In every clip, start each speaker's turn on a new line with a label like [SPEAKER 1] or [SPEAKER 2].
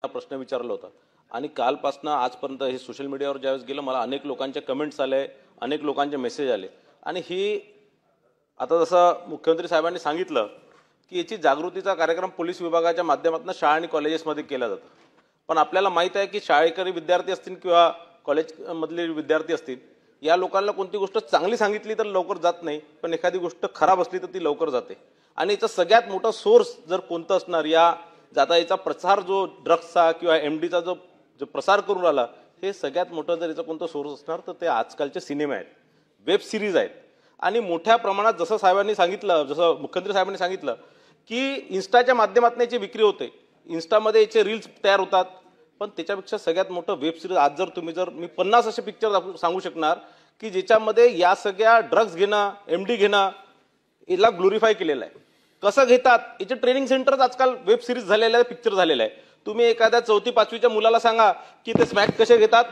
[SPEAKER 1] हा प्रश्न विचारला होता आणि कालपासून आजपर्यंत हे सोशल मीडियावर ज्यावेळेस गेलं मला अनेक लोकांचे कमेंट्स आले, अनेक लोकांचे मेसेज आले आणि ही आता जसं मुख्यमंत्री साहेबांनी सांगितलं की याची जागृतीचा कार्यक्रम पोलीस विभागाच्या माध्यमातून शाळा आणि कॉलेजेसमध्ये केला जातो. पण आपल्याला माहित आहे की शाळेकरी विद्यार्थी असतील किंवा कॉलेजमधले विद्यार्थी असतील, या लोकांना कोणती गोष्ट चांगली सांगितली तर लवकर जात नाही, पण एखादी गोष्ट खराब असली तर ती लवकर जाते. आणि याचा सगळ्यात मोठा सोर्स जर कोणतं असणार या जाता याचा प्रसार जो ड्रग्सचा किंवा एमडीचा जो प्रसार करून राहिला, हे सगळ्यात मोठं जर याचा कोणतं सोर्स असणार तर ते आजकालचे सिनेमा आहेत, वेब सिरीज आहेत. आणि मोठ्या प्रमाणात जसं साहेबांनी सांगितलं, जसं मुख्यमंत्री साहेबांनी सांगितलं की इन्स्टाच्या माध्यमातून याची विक्री होते, इन्स्टामध्ये याचे रील्स तयार होतात. पण त्याच्यापेक्षा सगळ्यात मोठं वेब सिरीज आज जर मी 50 असे पिक्चर सांगू शकणार की ज्याच्यामध्ये या सगळ्या ड्रग्स घेणं, एमडी घेणं याला ग्लोरिफाय केलेलं आहे. कसं घेतात याचे ट्रेनिंग सेंटर्स आजकाल वेब सिरीज झालेलं आहे, पिक्चर झालेलं आहे. तुम्ही एखाद्या 4थी 5वीच्या मुलाला सांगा की ते स्मॅक कसे घेतात,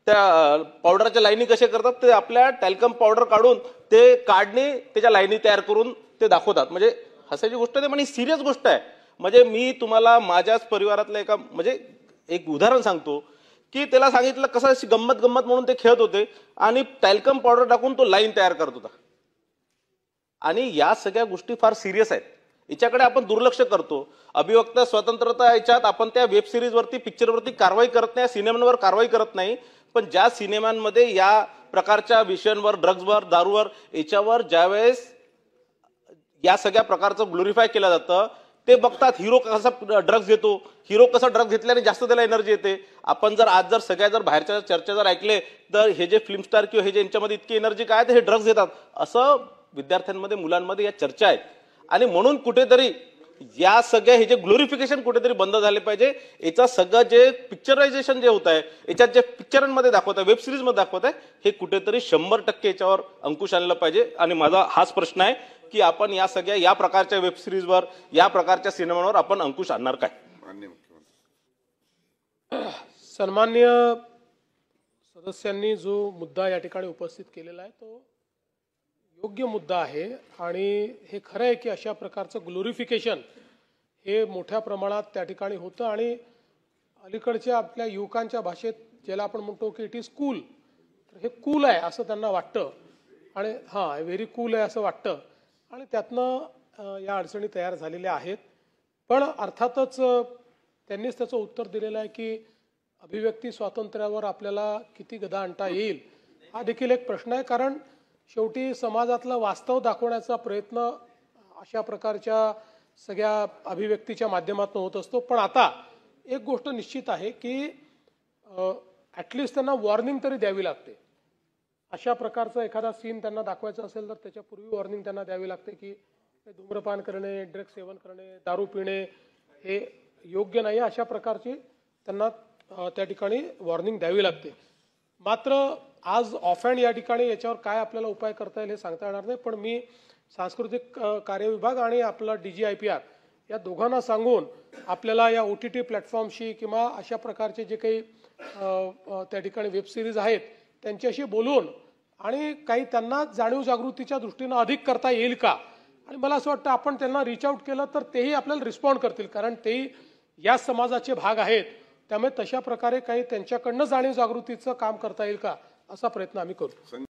[SPEAKER 1] त्या पावडरच्या लाईनी कसे करतात, ते आपल्या टॅल्कम पावडर काढून ते काढणे त्याच्या लाईनी तयार करून ते दाखवतात. म्हणजे हसायची गोष्ट आहे पण ही सिरियस गोष्ट आहे. म्हणजे मी तुम्हाला माझ्याच परिवारातलं एक उदाहरण सांगतो की त्याला सांगितलं कसं अशी गंमत म्हणून ते खेळत होते आणि टॅल्कम पावडर टाकून तो लाईन तयार करत होता. आणि या सगळ्या गोष्टी फार सिरियस आहेत, याच्याकडे आपण दुर्लक्ष करतो. अभिव्यक्त स्वतंत्रता याच्यात आपण त्या वेब सिरीजवरती, पिक्चरवरती कारवाई करत नाही, सिनेमांवर कारवाई करत नाही. पण ज्या सिनेमांमध्ये या प्रकारच्या विषयांवर, ड्रग्सवर, दारूवर, याच्यावर ज्यावेळेस या सगळ्या प्रकारचं ग्लोरिफाय केलं जातं, ते बघतात हिरो कसा ड्रग्स घेतो, हिरो कसा ड्रग्स घेतल्याने जास्त त्याला एनर्जी येते. आपण जर सगळ्या बाहेरच्या चर्चा जर ऐकले तर हे जे फिल्म स्टार किंवा हे जे यांच्यामध्ये इतकी एनर्जी काय तर हे ड्रग्स घेतात असं विद्यार्थ्यांमध्ये, मुलांमध्ये या चर्चा आहेत. आणि म्हणून कुठेतरी या सगळ्या हे जे ग्लोरिफिकेशन कुठेतरी बंद झाले पाहिजे. याचं सगळं जे पिक्चरायझेशन जे होत आहे, याच्यात जे पिक्चरांमध्ये दाखवत आहे, वेब सिरीजमध्ये दाखवत आहे, हे कुठेतरी 100% याच्यावर अंकुश आणलं पाहिजे. आणि माझा हाच प्रश्न आहे की आपण या सगळ्या या प्रकारच्या वेब सिरीजवर, या प्रकारच्या सिनेमांवर आपण अंकुश आणणार काय?
[SPEAKER 2] सन्मान्य सदस्यांनी जो मुद्दा या ठिकाणी उपस्थित केलेला आहे तो योग्य मुद्दा आहे. आणि हे खरं आहे की अशा प्रकारचं ग्लोरिफिकेशन हे मोठ्या प्रमाणात त्या ठिकाणी होतं. आणि अलीकडच्या आपल्या युवकांच्या भाषेत ज्याला आपण म्हणतो की इट इज कूल, तर हे कूल आहे असं त्यांना वाटतं आणि व्हेरी कूल आहे असं वाटतं. आणि त्यातनं या अडचणी तयार झालेल्या आहेत. पण अर्थातच त्यांनीच त्याचं उत्तर दिलेलं आहे की अभिव्यक्ती स्वातंत्र्यावर आपल्याला किती गदा आणता येईल हा देखील एक प्रश्न आहे. कारण शेवटी समाजातलं वास्तव दाखवण्याचा प्रयत्न अशा प्रकारच्या सगळ्या अभिव्यक्तीच्या माध्यमातून होत असतो. पण आता एक गोष्ट निश्चित आहे की ॲटलिस्ट त्यांना वॉर्निंग तरी द्यावी लागते. अशा प्रकारचा एखादा सीन त्यांना दाखवायचा असेल तर त्याच्यापूर्वी वॉर्निंग त्यांना द्यावी लागते की धूम्रपान करणे, ड्रग्स सेवन करणे, दारू पिणे हे योग्य नाही. अशा प्रकारची त्यांना त्या ठिकाणी वॉर्निंग द्यावी लागते. मात्र आज ऑफ हँड या ठिकाणी याच्यावर काय आपल्याला उपाय करता येईल हे सांगता येणार नाही. पण मी सांस्कृतिक कार्य विभाग आणि आपला DGIPR या दोघांना सांगून आपल्याला या OTT प्लॅटफॉर्मशी किंवा अशा प्रकारचे जे काही त्या ठिकाणी वेब सिरीज आहेत त्यांच्याशी बोलून आणि काही त्यांना जाणीव जागृतीच्या दृष्टीनं अधिक करता येईल का. आणि मला असं वाटतं आपण त्यांना रीच आउट केलं तर तेही आपल्याला रिस्पॉन्ड करतील, कारण तेही या समाजाचे भाग आहेत. त्यामुळे तशा प्रकारे काही त्यांच्याकडनं जाणीव जागृतीचं काम करता येईल का असा प्रयत्न आम्ही करू.